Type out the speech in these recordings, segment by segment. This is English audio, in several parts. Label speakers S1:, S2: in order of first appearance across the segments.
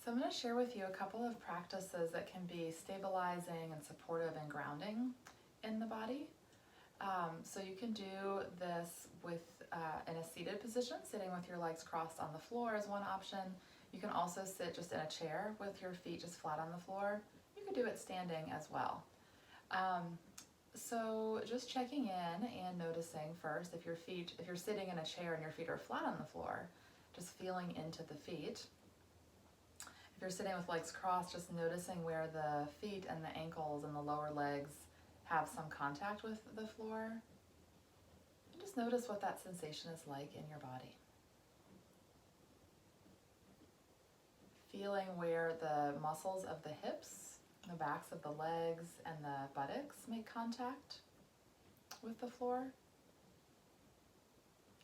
S1: So I'm going to share with you a couple of practices that can be stabilizing and supportive and grounding in the body. So you can do this with in a seated position, sitting with your legs crossed on the floor is one option. You can also sit just in a chair with your feet just flat on the floor. You could do it standing as well. So just checking in and noticing first if you're sitting in a chair and your feet are flat on the floor, just feeling into the feet. If you're sitting with legs crossed, just noticing where the feet and the ankles and the lower legs have some contact with the floor. And just notice what that sensation is like in your body. Feeling where the muscles of the hips, the backs of the legs, and the buttocks make contact with the floor.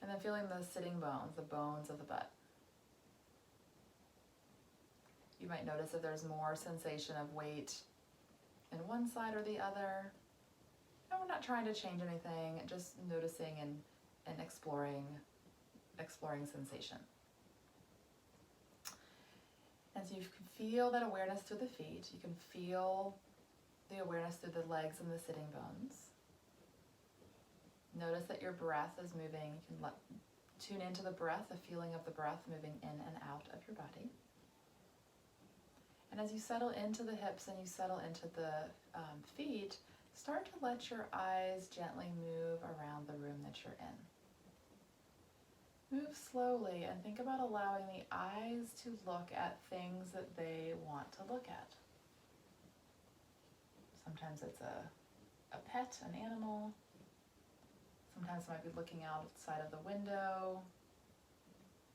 S1: And then feeling the sitting bones, the bones of the butt. You might notice if there's more sensation of weight in one side or the other. And we're not trying to change anything, just noticing and exploring sensation. And so you can feel that awareness through the feet. You can feel the awareness through the legs and the sitting bones. Notice that your breath is moving. You can tune into the breath, the feeling of the breath moving in and out of your body. And as you settle into the hips and you settle into the feet, start to let your eyes gently move around the room that you're in. Move slowly and think about allowing the eyes to look at things that they want to look at. Sometimes it's a pet, an animal. Sometimes it might be looking outside of the window,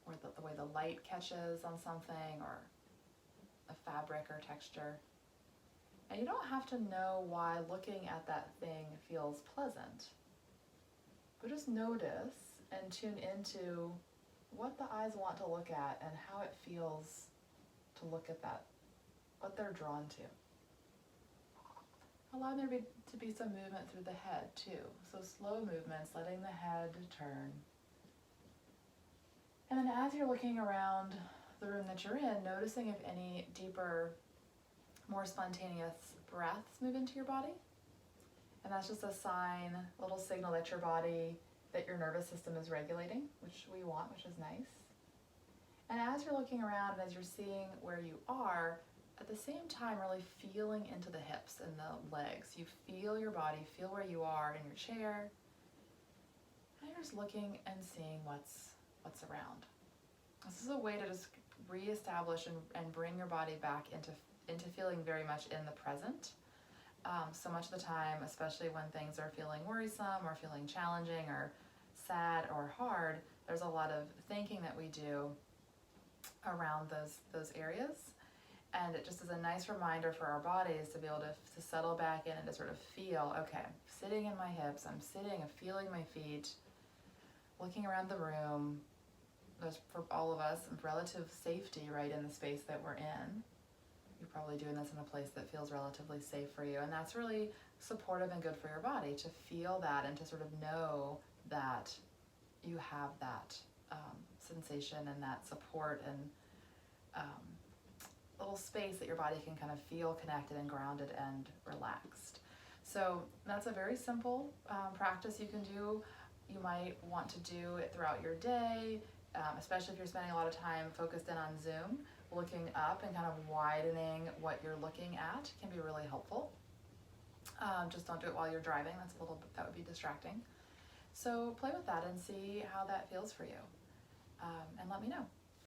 S1: or the way the light catches on something, or a fabric or texture. And you don't have to know why looking at that thing feels pleasant, but just notice and tune into what the eyes want to look at and how it feels to look at that, what they're drawn to. Allow there to be some movement through the head too. So slow movements, letting the head turn. And then as you're looking around the room that you're in, noticing if any deeper, more spontaneous breaths move into your body. And that's just a sign, a little signal that your nervous system is regulating, which we want, which is nice. And as you're looking around and as you're seeing where you are, at the same time really feeling into the hips and the legs. You feel your body, feel where you are in your chair. And you're just looking and seeing what's around. This is a way to just reestablish and bring your body back into feeling very much in the present. So much of the time, especially when things are feeling worrisome or feeling challenging or sad or hard, there's a lot of thinking that we do around those areas. And it just is a nice reminder for our bodies to be able to settle back in and to sort of feel, okay, sitting in my hips, I'm sitting and feeling my feet, looking around the room. There's, for all of us, relative safety right in the space that we're in. You're probably doing this in a place that feels relatively safe for you, and that's really supportive and good for your body to feel that and to sort of know that you have that sensation and that support and little space that your body can kind of feel connected and grounded and relaxed. So that's a very simple practice you can do. You might want to do it throughout your day, especially if you're spending a lot of time focused in on Zoom. Looking up and kind of widening what you're looking at can be really helpful. Just don't do it while you're driving. That would be distracting. So play with that and see how that feels for you. And let me know.